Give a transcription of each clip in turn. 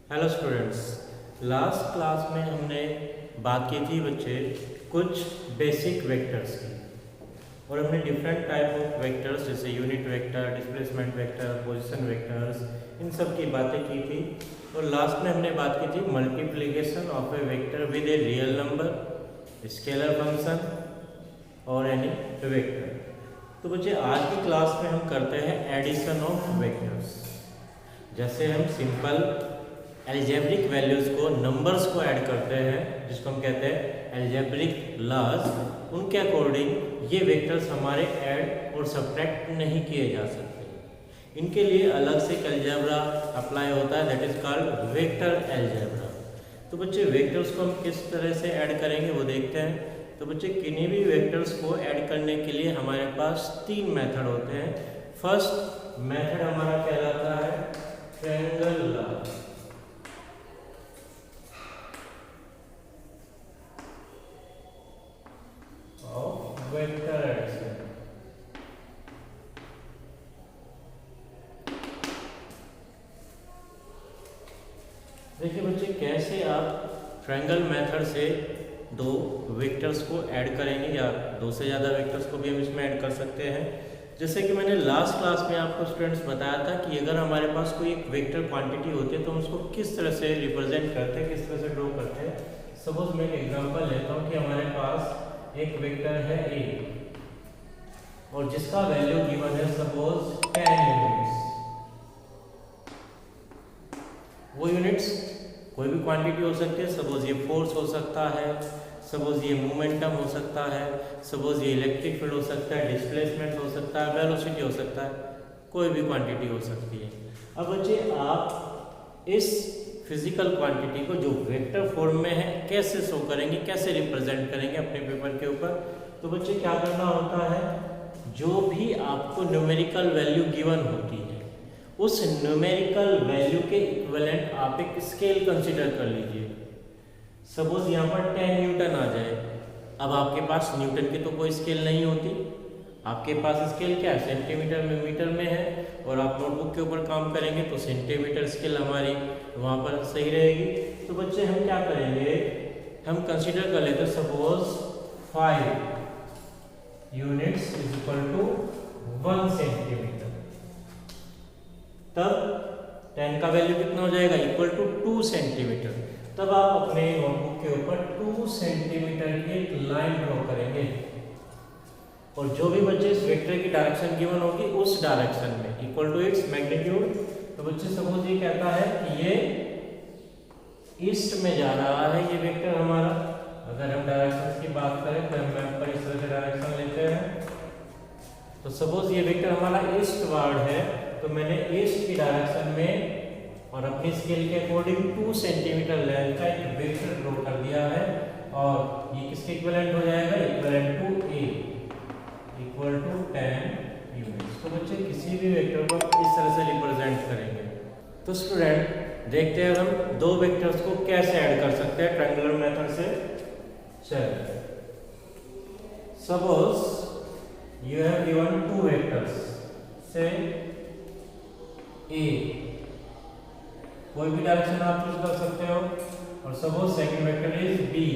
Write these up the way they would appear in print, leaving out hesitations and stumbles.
Hello students, last class में हमने बात की थी बच्चे कुछ बेसिक वेक्टर्स की और हमने डिफरेंट टाइप ऑफ वेक्टर्स जैसे unit vector, displacement vector, position vectors, इन सब की बातें की थी। और लास्ट में हमने बात की थी multiplication of A vector with a real number, scalar function और एनी वेक्टर। तो बच्चे आज की क्लास में हम करते हैं एडिशन ऑफ वेक्टर्स। जैसे हम सिंपल एल्जेब्रिक वैल्यूज़ को नंबर्स को ऐड करते हैं जिसको हम कहते हैं एल्जेब्रिक लॉज, उनके अकॉर्डिंग ये वेक्टर्स हमारे ऐड और सब्ट्रैक्ट नहीं किए जा सकते। इनके लिए अलग से एक अलजेब्रा अप्लाई होता है, that is called vector algebra. तो बच्चे वेक्टर्स को हम किस तरह से ऐड करेंगे वो देखते हैं। तो बच्चे किन्हीं भी वेक्टर्स को ऐड करने के लिए हमारे पास तीन मेथड होते हैं। फर्स्ट मेथड हमारा कहलाता है triangle law of vector addition. देखिए बच्चे, कैसे आप ट्रायंगल मेथड से दो वेक्टर्स को ऐड करेंगे या दो से ज़्यादा वेक्टर्स को भी हम इसमें ऐड कर सकते हैं। जैसे कि मैंने लास्ट क्लास में आपको स्टूडेंट्स बताया था कि अगर हमारे पास कोई एक वेक्टर क्वांटिटी होती है तो हम उसको किस तरह से रिप्रेजेंट करते हैं, किस तरह से ड्रॉ करते हैं। सपोज मैं एक एग्जांपल लेता हूँ कि हमारे पास एक वेक्टर है ए और जिसका वैल्यू गिवन है सपोज 10 यूनिट्स। वो यूनिट्स कोई भी क्वांटिटी हो सकती है। सपोज ये फोर्स हो सकता है, सपोज ये मोमेंटम हो सकता है, सपोज ये इलेक्ट्रिक फील्ड हो सकता है, डिस्प्लेसमेंट हो सकता है, वेलोसिटी हो सकता है, कोई भी क्वांटिटी हो सकती है। अब बच्चे आप इस फिजिकल क्वांटिटी को जो वेक्टर फॉर्म में है कैसे शो करेंगे, कैसे रिप्रेजेंट करेंगे अपने पेपर के ऊपर। तो बच्चे क्या करना होता है, जो भी आपको न्यूमेरिकल वैल्यू गिवन होती है उस न्यूमेरिकल वैल्यू के इक्विवेलेंट आप एक स्केल कंसीडर कर लीजिए। सपोज यहाँ पर 10 न्यूटन आ जाए। अब आपके पास न्यूटन की तो कोई स्केल नहीं होती, आपके पास स्केल क्या है, सेंटीमीटर में, मीटर में है। और आप नोटबुक के ऊपर काम करेंगे तो सेंटीमीटर स्केल हमारी वहाँ पर सही रहेगी। तो बच्चे हम क्या करेंगे, हम कंसीडर कर लेते हैं suppose 5 units is equal to 1 centimetre. तब 10 का वैल्यू कितना हो जाएगा, इक्वल टू 2 सेंटीमीटर। तब आप अपने नोटबुक के ऊपर 2 सेंटीमीटर की एक लाइन ड्रॉ करेंगे और जो भी बच्चे इस वेक्टर की डायरेक्शन गिवन होगी उस डायरेक्शन में इक्वल टू इट्स मैग्नीट्यूड। तो बच्चे सपोज ये कहता है कि ये ईस्ट में जा रहा है ये वेक्टर हमारा। अगर हम डायरेक्शन की बात करें तो हम मैप पर इस तरह से डायरेक्शन लेते हैं। तो सपोज ये वेक्टर हमारा ईस्ट वार्ड है, तो मैंने ईस्ट की डायरेक्शन में और अपनी स्केल के अकॉर्डिंग 2 सेंटीमीटर लेंथ का एक वेक्टर ड्रॉ कर दिया है। और ये किसके इक्विवेलेंट हो जाएगा, equivalent to A equal to 10 units. तो बच्चे किसी भी वेक्टर को इस तरह से रिप्रेजेंट करेंगे। तो स्टूडेंट देखते हैं हम दो वेक्टर्स को कैसे ऐड कर सकते हैं ट्रायंगुलर मेथड से। चलिए, suppose you have given 2 vectors से ए, कोई भी डायरेक्शन आप चूज कर सकते हो। और suppose second vector is be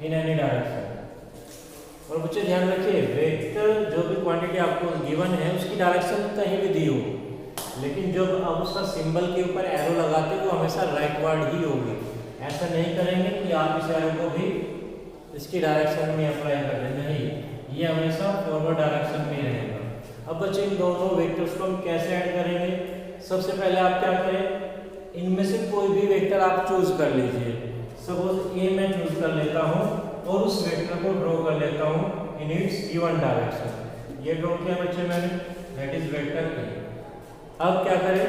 in any direction. और बच्चे ध्यान रखिए, वेक्टर जो भी क्वांटिटी आपको गिवन है उसकी डायरेक्शन कहीं भी दी हो, लेकिन जब आप उसका सिंबल के ऊपर एरो लगाते हो तो हमेशा राइटवर्ड ही होगी। ऐसा नहीं करेंगे कि आप इस एरो को भी इसकी डायरेक्शन में अप्लाई कर दें, नहीं, ये हमेशा फॉरवर्ड डायरेक्शन में रहेगा। अब बच्चे इन दोनों वेक्टर्स को हम कैसे ऐड करेंगे। सबसे पहले आप क्या करें, इनमें से कोई भी वेक्टर आप चूज कर लीजिए। सपोज ए मैं चूज कर लेता हूँ और उस वेक्टर को ड्रॉ कर लेता हूँ इन इट्स गिवन डायरेक्शन। ये ड्रॉ किया बच्चे मैंने, दैट इज वेक्टर ए। अब क्या करें,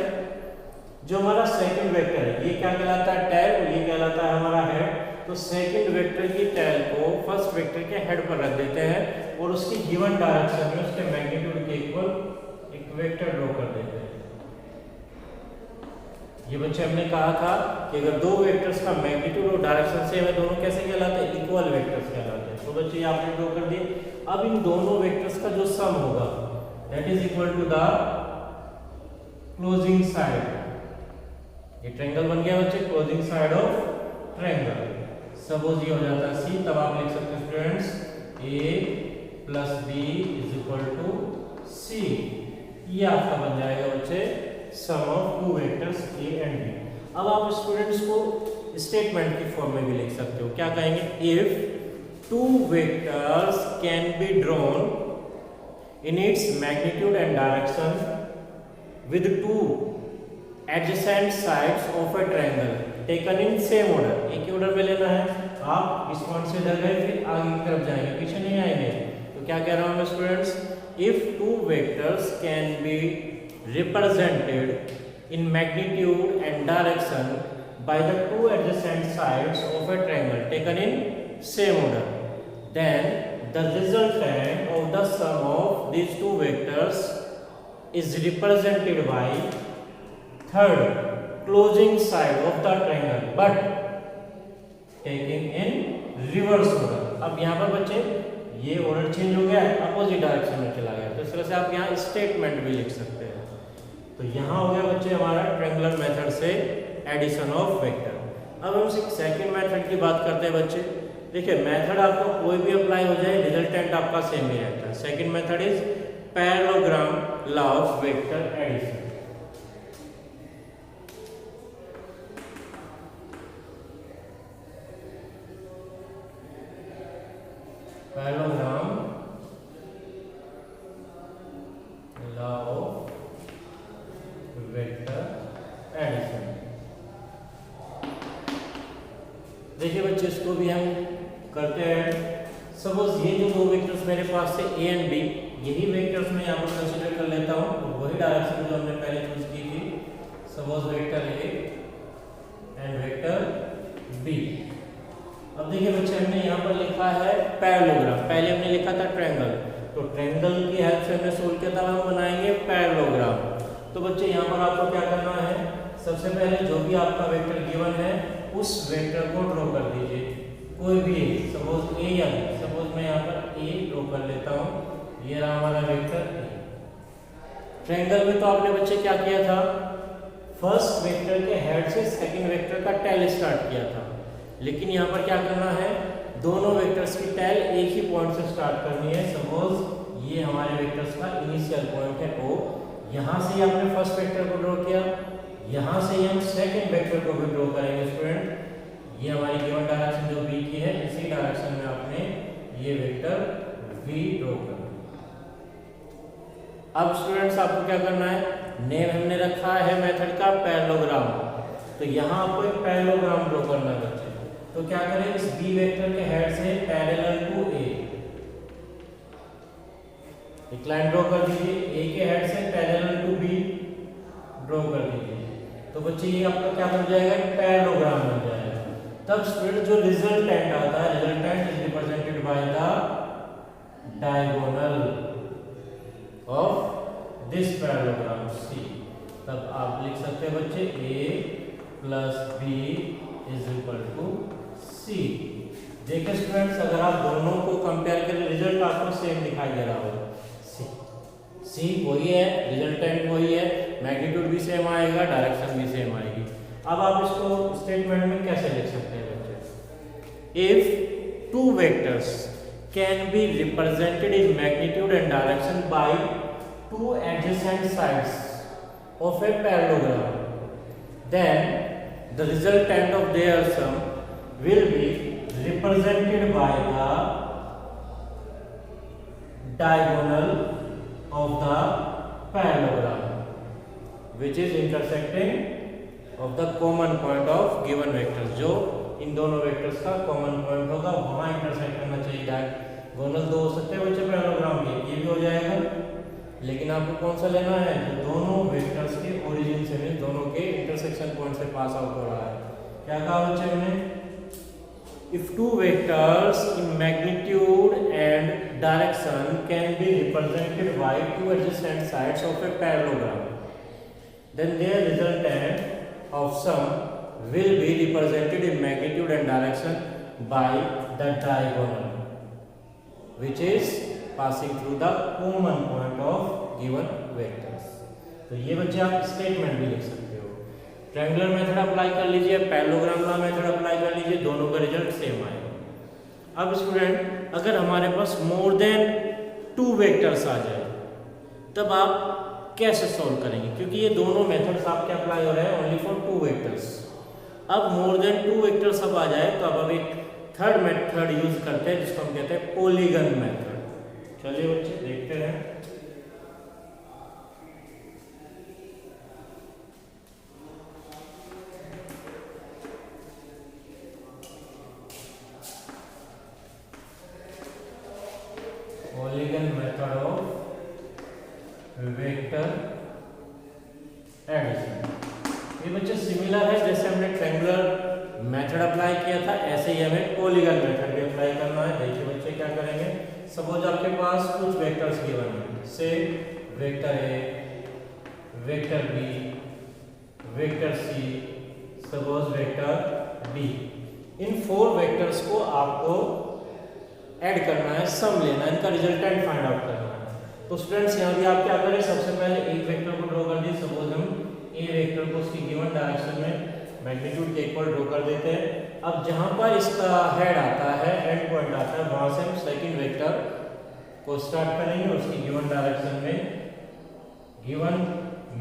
जो हमारा सेकंड वेक्टर है ये क्या कहलाता है, टेल, और ये कहलाता है हमारा हेड। तो सेकंड वेक्टर की टेल को फर्स्ट वेक्टर के हेड पर रख देते हैं और उसकी गिवन डायरेक्शन में उसके मैग्नीट्यूड के इक्वल एक वेक्टर ड्रॉ कर देते हैं। ये बच्चे हमने कहा था कि अगर दो वेक्टर्स का मैग्नीट्यूड और डायरेक्शन सेम है, दोनों कैसे कहलाते हैं, इक्वल वेक्टर्स कहलाते हैं। तो बच्चे ये आपने ड्रॉ कर दिए। अब इन दोनों वेक्टर्स का जो सम होगा that is equal to the closing side, ये ट्रायंगल बन गया बच्चे, closing side of triangle. Suppose ये हो जाता है सी, तब आप लिख सकते हैं students A plus B is equal to C. ये आपका बन जाएगा बच्चे sum of two vectors A and B. अब आप स्टूडेंट्स को स्टेटमेंट की फॉर्म में भी लिख सकते हो। क्या कहेंगे, if two vectors can be drawn in its magnitude and direction with two adjacent sides of a triangle taken in same order। एक ही ऑर्डर में लेना है। आप इस पॉइंट से इधर गए, फिर आगे की तरफ जाएंगे, पीछे नहीं आएंगे। तो क्या कह रहा हूं मैं students, if two vectors can be represented in magnitude and direction by the two adjacent sides of a triangle taken in same order, then the resultant of the sum of these two vectors is represented by third closing side of the triangle but taking in reverse order। अब यहाँ पर बच्चे ये order change हो गया, opposite direction में चला गया, तो इस तरह से आप यहाँ स्टेटमेंट भी लिख सकते हैं। तो यहाँ हो गया बच्चे हमारा ट्रायंगुलर मेथड से एडिशन ऑफ वेक्टर। अब हम सेकंड मेथड की बात करते हैं बच्चे। देखिए मेथड आपको कोई भी अप्लाई हो जाए, रिजल्टेंट आपका सेम ही रहता है। Second method is parallelogram law of vector addition. Parallelogram law of vector addition. देखिए बच्चे इसको भी हम करते हैं। सपोज ये जो दो वेक्टर्स मेरे पास थे ए एंड बी, यही वेक्टर्स मैं यहाँ पर कंसीडर कर लेता हूँ। तो वही डायरेक्शन जो हमने पहले चूज की थी, suppose vector A and vector B. अब देखिए बच्चे हमने यहाँ पर लिखा है पैरेललोग्राम, पहले हमने लिखा था ट्रायंगल, तो ट्रायंगल की हेल्प से हमने सोल्व किया था, हम बनाएंगे पैरेललोग्राम। तो बच्चे यहाँ पर आपको क्या करना है, सबसे पहले जो भी आपका वेक्टर गिवन है उस वेक्टर को ड्रॉ कर दीजिए, कोई भी सपोज ए या बी। सपोज मैं यहाँ पर ए ड्रॉ कर लेता हूँ, ये रहा हमारा वेक्टर ए। ट्रायंगल में तो आपने बच्चे क्या किया था, फर्स्ट वेक्टर के हेड से सेकंड वेक्टर का टेल स्टार्ट किया था, लेकिन यहाँ पर क्या करना है, दोनों वेक्टर्स की टेल एक ही पॉइंट से स्टार्ट करनी है। सपोज ये हमारे वेक्टर्स का इनिशियल पॉइंट है ओ, यहाँ से आपने फर्स्ट वेक्टर को ड्रॉ किया, यहाँ से हम सेकंड वेक्टर को भी ड्रॉ करेंगे स्टूडेंट। ये हमारी गिवन डायरेक्शन जो बी की है, इसी डायरेक्शन में आपने ये वेक्टर वी ड्रॉ करना। अब स्टूडेंट्स आपको क्या करना है, नेम हमने रखा है मेथड का पैरेललोग्राम, तो यहाँ आपको एक पैरेललोग्राम ड्रॉ करना है बच्चे। तो क्या करें, इस बी वेक्टर के हेड से पैरेलल टू ए एक लाइन ड्रॉ कर दीजिए, ए के हेड से पैरेलल टू बी ड्रॉ कर दीजिए। तो बच्चे ये आपका क्या बन जाएगा, पैरेललोग्राम बन जाएगा। तब स्टूडेंट जो रिजल्टेंट आता है, resultant is represented by the diagonal of this parallelogram C. तब आप लिख सकते हैं बच्चे A plus B is equal to C. देखिए स्टूडेंट्स, अगर आप दोनों को कंपेयर करें, रिजल्ट आपको सेम दिखाई दे रहा होगा। सी वही है, रिजल्टेंट वही है, मैग्नीट्यूड भी सेम आएगा, डायरेक्शन भी सेम आएगी। अब आप इसको स्टेटमेंट में कैसे लिख सकते हैं बच्चे, if two vectors can be represented in magnitude and direction by two adjacent sides of a parallelogram, then the resultant of their sum will be represented by the diagonal of the parallelogram which is intersecting of the common point of given vectors। जो इन दोनों vectors का common point होगा वहां intersect करना चाहिए। Diagonal दो हो सकते हैं बच्चे पैरेललोग्राम के, ये भी हो जाएगा, लेकिन आपको कौन सा लेना है, जो दोनों वेक्टर्स के ओरिजिन से मींस दोनों के इंटरसेक्शन पॉइंट से पास आउट हो रहा है। क्या कहा बच्चे हमने, if two vectors in magnitude and direction can be represented by two adjacent sides of a parallelogram, then their resultant of sum will be represented in magnitude and direction by the diagonal which is passing through the common point of given vectors। तो ये बच्चे आप statement भी लिख सकते हो। Triangular method apply कर लीजिए, पैरेललोग्राम लॉ मेथड अप्लाई कर लीजिए, दोनों का रिजल्ट सेम आएगा। अब स्टूडेंट अगर हमारे पास मोर देन 2 वेक्टर्स आ जाए तब आप कैसे सॉल्व करेंगे, क्योंकि ये दोनों मेथड्स आपके अप्लाई हो रहे हैं ओनली फॉर 2 वेक्टर्स। अब मोर देन 2 वेक्टर्स अब आ जाए तो अब एक थर्ड मेथड यूज करते हैं जिसको हम कहते हैं पॉलीगन मेथड। चलिए बच्चे देखते हैं। Polygon method of vector addition. ये बच्चे सिमिलर है, जैसे हमने ट्रायंगुलर मेथड अप्लाई किया था ऐसे ही हमें पॉलीगन मेथड भी अप्लाई करना है। देखिए बच्चे क्या करेंगे, सपोज आपके पास कुछ वेक्टर्स गिवन है, say vector A, vector B, vector C, suppose vector D. इन 4 वेक्टर्स को आपको ऐड करना है, सम लेना है, इनका रिजल्टेंट फाइंड आउट करना है। तो स्टूडेंट्स यहाँ भी आप क्या करें, सबसे पहले एक वेक्टर को ड्रॉ कर दिए। सपोज हम ए वेक्टर को उसकी गिवन डायरेक्शन में मैग्नीट्यूड के इक्वल ड्रॉ कर देते हैं। अब जहाँ पर इसका हेड आता है, एंड पॉइंट आता है, वहां से हम सेकंड वेक्टर को स्टार्ट करेंगे और उसकी गिवन डायरेक्शन में गिवन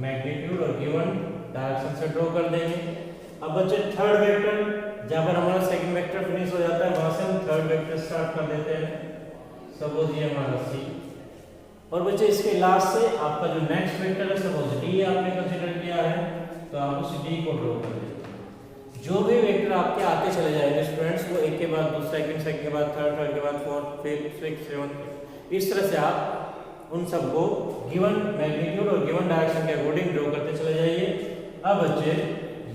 मैग्नीट्यूड और गिवन डायरेक्शन से ड्रॉ कर देंगे। अब बच्चे थर्ड वेक्टर, जहाँ पर हमारा सेकंड वेक्टर फिनिश हो जाता है वहां से हम थर्ड वेक्टर स्टार्ट कर देते हैं। सपोज ये हमारा सी, और बच्चे इसके लास्ट से आपका जो नेक्स्ट वेक्टर है, सपोज डी आपने कंसीडर किया है, तो आप उस डी को ड्रॉ कर देते हैं। जो भी वेक्टर आपके आते चले जाएंगे स्टूडेंट्स, वो एक के बाद दूसरा, सेकंड के बाद थर्ड, थर्ड के बाद फोर्थ, फिफ्थ, सिक्स्थ, सेवंथ, इस तरह से आप उन सबको गिवन मैग्नीट्यूड और गिवन डायरेक्शन के अकॉर्डिंग ड्रॉ करते चले जाइए। अब बच्चे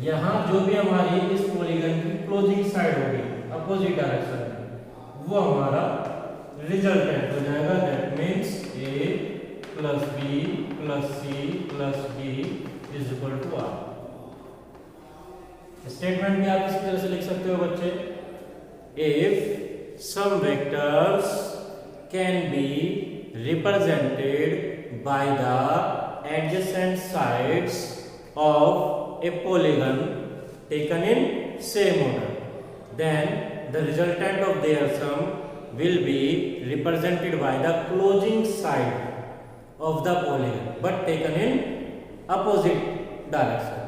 यहाँ जो भी हमारी इस पॉलीगन की क्लोजिंग साइड होगी अपोजिट डायरेक्शन में, वो हमारा रिजल्टेंट हो जाएगा। That means A plus B plus C plus D is equal to R. Statement भी आप इसी तरह से लिख सकते हो बच्चे, if some vectors can be represented by the adjacent sides of a polygon taken in same order, then the resultant of their sum will be represented by the closing side of the polygon but taken in opposite direction।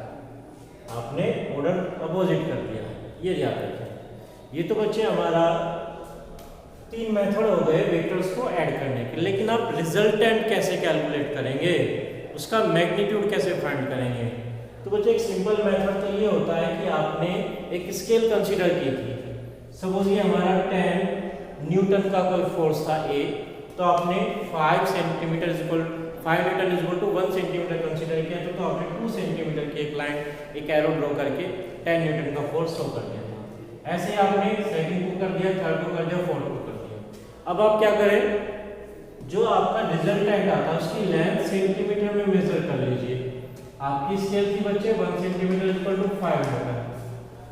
आपने order opposite कर दिया है, ये याद रखें। ये तो बच्चे हमारा 3 मेथड हो गए वेक्टर्स को ऐड करने के, लेकिन आप रिजल्टेंट कैसे कैलकुलेट करेंगे, उसका मैग्नीट्यूड कैसे फाइंड करेंगे। तो बच्चे एक सिंपल मेथड तो ये होता है कि आपने एक स्केल कंसीडर की थी। सपोज ये हमारा 10 न्यूटन का कोई फोर्स था ए, तो आपने 5 centimetre equal 5 newton equal to 1 centimetre consider किया, तो आपने 2 सेंटीमीटर की एक लाइन, एक एरो ड्रॉ करके 10 न्यूटन का फोर्स शो कर दिया था। ऐसे आपने सेकंड को कर दिया, थर्ड को कर दिया, फोर्थ को कर दिया। अब आप क्या करें, जो आपका रिजल्टेंट आता है उसकी लेंथ सेंटीमीटर में मेजर कर लीजिए। आपकी स्केल थी बच्चे 1 सेंटीमीटर इक्वल टू 5 न्यूटन,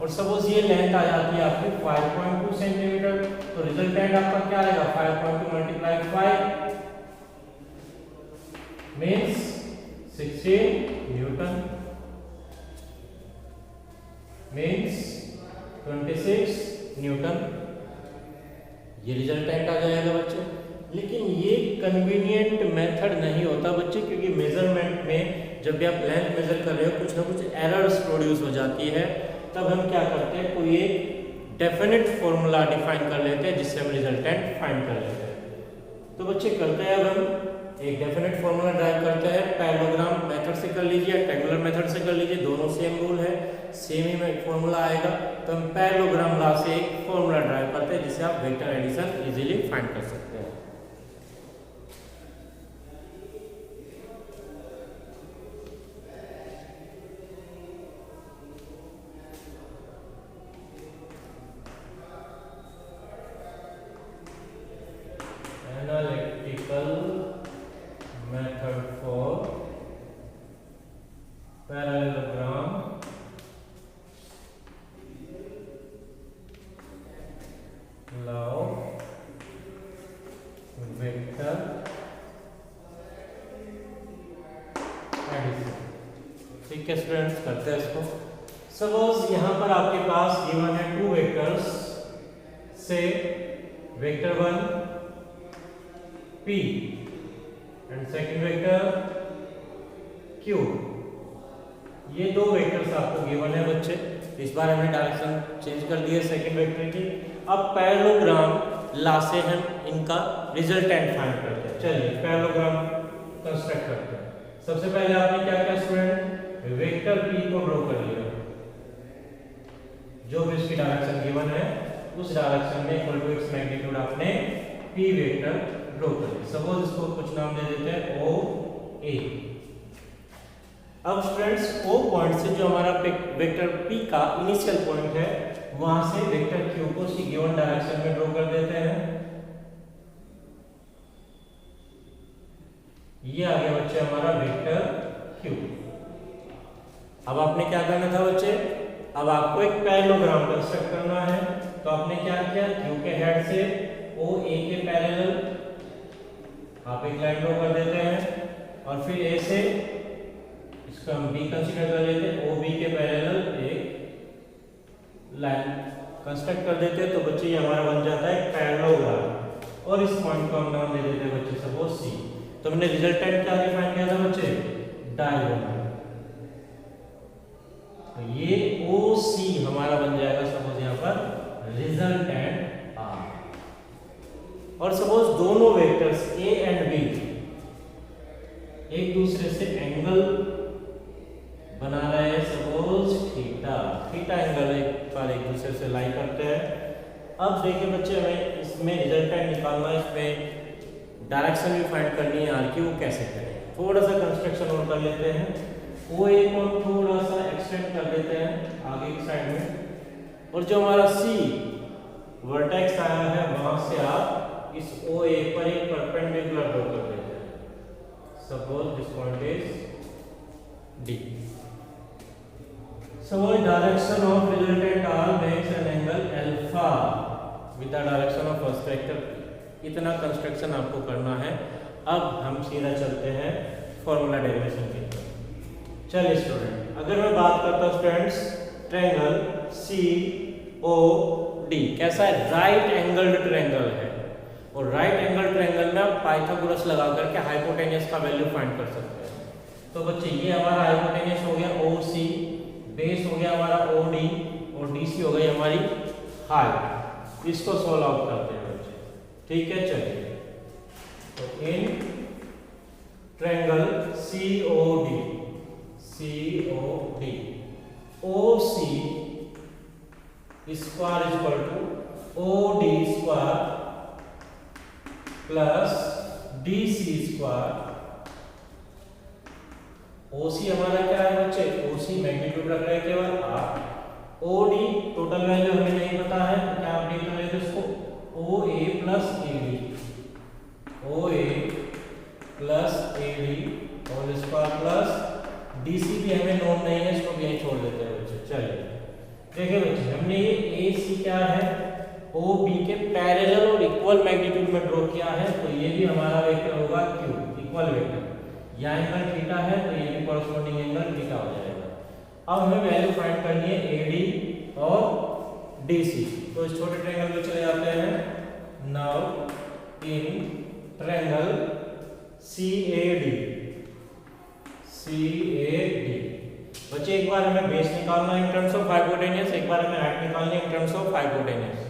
और सपोज ये लेंथ आ जाती है आपकी 5.2 सेंटीमीटर, तो रिजल्टेंट आपका क्या आएगा, 5.2 multiply 5 means 16 Newton means 26 Newton. ये रिजल्टेंट आ जाएगा बच्चे। लेकिन ये कन्वीनियंट मेथड नहीं होता बच्चे, क्योंकि मेजरमेंट में जब भी आप लेंथ मेजर कर रहे हो कुछ ना कुछ एरर्स प्रोड्यूस हो जाती है। तब हम क्या करते हैं, कोई एक डेफिनेट फॉर्मूला डिफाइन कर लेते हैं जिससे हम रिजल्टेंट फाइंड कर लेते हैं। तो बच्चे करते हैं, अब हम एक डेफिनेट फॉर्मूला ड्राइव करते हैं। पैरेललोग्राम मेथड से कर लीजिए, ट्रायंगुलर मेथड से कर लीजिए, दोनों सेम रूल है, सेम ही में फॉर्मूला आएगा। तो हम पैरेललोग्राम लॉ से एक फॉर्मूला ड्राइव करते हैं जिससे आप वेक्टर एडिशन इजीली फाइंड कर सकते हैं। Analytical method for parallelogram law vector addition। ठीक है स्टूडेंट्स, करते हैं इसको। सपोज यहाँ पर आपके पास गिवन है 2 वेक्टर्स से vector 1 P and second vector Q। ये 2 वेक्टर्स आपको गिवन है बच्चे। इस बार हमने डायरेक्शन चेंज कर दिया सेकंड वेक्टर की। अब पैरेललोग्राम ला से हम इनका रिजल्टेंट फाइंड करते हैं। चलिए पैरेललोग्राम कंस्ट्रक्ट करते हैं। सबसे पहले आपने क्या किया स्टूडेंट, वेक्टर P को ड्रॉ कर लिया, जो भी इसकी डायरेक्शन गिवन है उस डायरेक्शन में इक्वल टू इट्स मैग्नीट्यूड आपने P वेक्टर ड्रॉ कर लिया। सपोज इसको कुछ नाम दे देते हैं O A। अब स्टूडेंट्स O पॉइंट से जो हमारा वेक्टर P का इनिशियल पॉइंट है वहां से वेक्टर Q को उसकी गिवन डायरेक्शन में ड्रॉ कर देते हैं। ये आ गया बच्चे हमारा वेक्टर Q। अब आपने क्या करना था बच्चे, अब आपको एक पैरेललोग्राम कंस्ट्रक्ट करना है। तो आपने क्या किया, Q के हेड से OA के पैरेलल आप एक लाइन ड्रॉ कर देते हैं और फिर A से इसको हम B कंसीडर कर लेते हैं, OB के पैरेलल एक लाइन कंस्ट्रक्ट कर देते हैं। तो बच्चे ये हमारा बन जाता है पैरेललोग्राम और इस पॉइंट को हम नाम दे देते हैं बच्चे सपोज C। तो हमने रिजल्टेंट क्या डिफाइन किया था बच्चे, डायगोनल। तो ये OC हमारा बन जाएगा सपोज यहाँ पर रिजल्टेंट R। और सपोज दोनों वेक्टर्स A एंड B एक दूसरे से एंगल बना रहे हैं, सपोज थीटा एंगल एक बार एक दूसरे से लाई करते हैं। अब देखिए बच्चे हमें इसमें रिजल्टेंट निकालना है, इसमें डायरेक्शन भी फाइंड करनी है आर की, वो कैसे करें। थोड़ा सा कंस्ट्रक्शन और कर लेते हैं। OA को थोड़ा सा एक्सटेंड कर देते हैं आगे की साइड में, और जो हमारा C वर्टेक्स आया है वहां से आप इस OA पर एक परपेंडिकुलर ड्रॉ कर देते हैं। Suppose this point is D। So direction of resultant R makes an angle alpha with the direction of first vector। इतना कंस्ट्रक्शन आपको करना है। अब हम सीधा चलते हैं फॉर्मूला डेरिवेशन की तरफ। चलिए स्टूडेंट, अगर मैं बात करता हूँ स्टूडेंट्स ट्रायंगल COD कैसा है, राइट एंगल्ड ट्रायंगल है। और राइट एंगल ट्रायंगल में आप पाइथागोरस लगा करके हाइपोटेन्यूस का वैल्यू फाइंड कर सकते हैं। तो बच्चे ये हमारा हाइपोटेन्यूस हो गया OC, बेस हो गया हमारा OD और DC हो गई हमारी हाइट। इसको सॉल्व आउट करते हैं बच्चे, ठीक है। चलिए, तो in triangle COD OC square equal to OD square plus DC square. OC हमारा क्या है बच्चे, OC मैग्नीट्यूड रख रहे हैं केवल R। OD टोटल वैल्यू हमें नहीं पता है, तो क्या आप देख रहे हैं इसको OA plus AD, OA plus AD और स्क्वायर प्लस DC भी हमें नोट नहीं है, इसको भी यहीं छोड़ देते हैं बच्चे। चलिए देखिए बच्चे, हमने ये AC क्या है OB के पैरेलल और इक्वल मैग्नीट्यूड में ड्रॉ किया है, तो ये भी हमारा वेक्टर होगा Q, इक्वल वेक्टर। यहाँ एंगल थीटा है तो ये भी कॉरस्पॉन्डिंग एंगल थीटा हो जाएगा। अब हमें वैल्यू फाइंड करनी है AD और DC। तो इस छोटे ट्रायंगल में चले जाते हैं। नाउ इन ट्रायंगल CAD बच्चे एक बार हमें बेस निकालना है इन टर्म्स ऑफ हाइपोटेन्यूस, एक बार हमें हाइट निकालनी है इन टर्म्स ऑफ हाइपोटेन्यूस।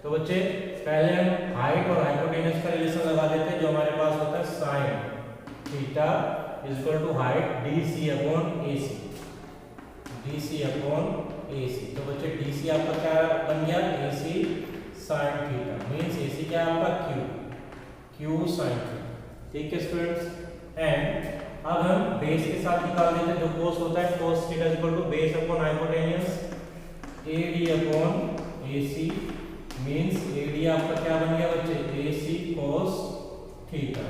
तो बच्चे पहले हम हाइट और हाइपोटेन्यूस का रिलेशन लगा देते हैं, जो हमारे पास होता है sine theta is equal to height DC upon AC। तो बच्चे DC आपका क्या बन गया, AC sin theta, means AC क्या है आपका Q sin थीटा, ठीक है स्टूडेंट्स। एंड अब हम बेस के साथ निकाल देते हैं, जो cos होता है cos theta is equal to base upon hypotenuse AD upon AC, means AD आपका क्या बन गया बच्चे, AC cos थीटा।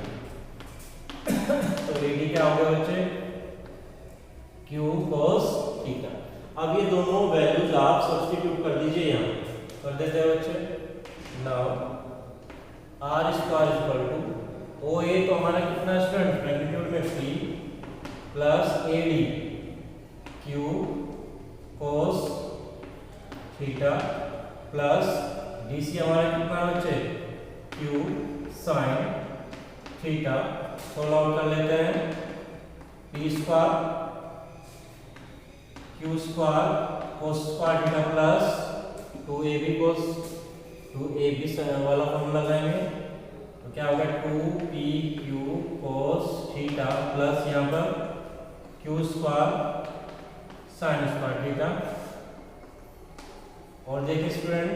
तो AD क्या हो गया बच्चे, Q cos थीटा। अब ये दोनों वैल्यूज आप सब्स्टिट्यूट कर दीजिए, यहाँ कर देते हैं बच्चे। Now R square equal to OA तो हमारा कितना स्टूडेंट मैग्नीट्यूड में P plus AD Q cos theta plus DC हमारा कितना बचे Q sine theta, solve out कर लेते हैं। P square Q square cos square theta plus 2AB cos 2AB वाला फॉर्मूला लगाएंगे तो क्या होगा 2PQ कोस थीटा प्लस यहाँ पर Q square sine square theta. और देखिए स्टूडेंट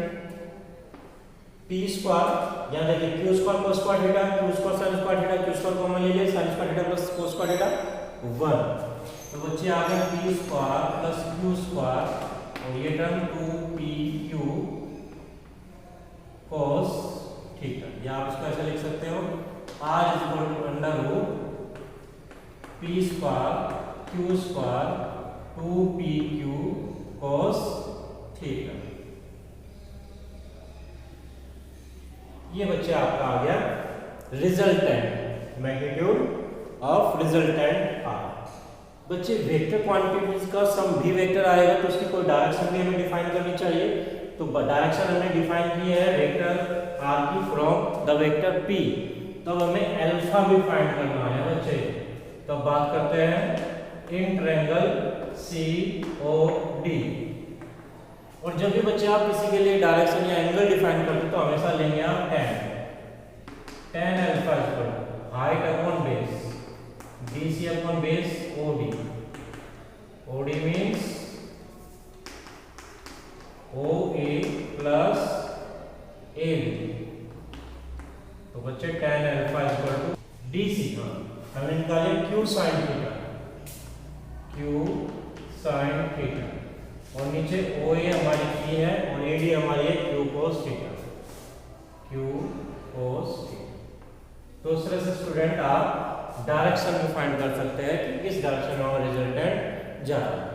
P स्क्वायर यहाँ देखिए Q square cos square theta, Q square sine square theta, Q square common ले लिए, sine square theta plus cos square theta 1। तो बच्चे आ गए P square plus Q square और ये टर्म 2PQ कोस थीटा। या आप इसको ऐसे लिख सकते हो R is equal to under root P square Q square 2PQ cos theta. ये बच्चे आपका आ गया resultant, magnitude of resultant R। बच्चे वेक्टर क्वांटिटीज का सम भी वेक्टर आएगा तो उसकी कोई डायरेक्शन भी हमें डिफाइन करनी चाहिए। तो डायरेक्शन हमने डिफाइन की है वेक्टर R की फ्रॉम द वेक्टर P, तो हमें अल्फा भी फाइंड करना है बच्चे। तो बात करते हैं इन ट्रायंगल COD। और जब भी बच्चे आप किसी के लिए डायरेक्शन या एंगल डिफाइन करते हैं तो हमेशा लेंगे आप tan alpha equal height upon base DC upon base OD। OD means OA plus AB। तो बच्चे tan alpha equal to DC का हमने निकाले Q sine theta, Q sine theta और नीचे OA हमारी P है और AD हमारी है Q cos theta, Q cos theta. तो इस तरह से स्टूडेंट आप डायरेक्शन भी फाइंड कर सकते हैं कि किस डायरेक्शन में हमारा रिजल्टेंट जा रहा है।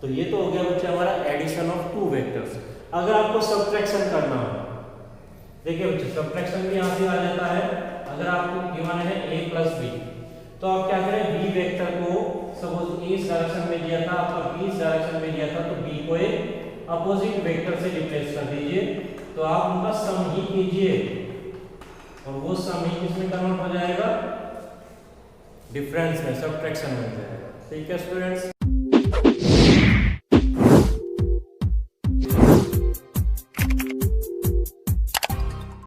तो ये तो हो गया बच्चे हमारा एडिशन ऑफ टू वेक्टर्स। अगर आपको सब्ट्रैक्शन करना हो, देखिए बच्चे सब्ट्रैक्शन भी यहाँ से आ जाता है। अगर आपको गिवन है A प्लस B तो आप क्या करें B वेक्टर को सपोज A इस डायरेक्शन में दिया था, आपका B इस डायरेक्शन में दिया था तो B को एक अपोजिट वेक्टर से रिप्लेस कर दीजिए। तो आप उनका सम ही कीजिए और वो सम ही किसमें कन्वर्ट हो जाएगा, डिफरेंस में, सब्ट्रैक्शन में हो जाएगा। ठीक है स्टूडेंट्स।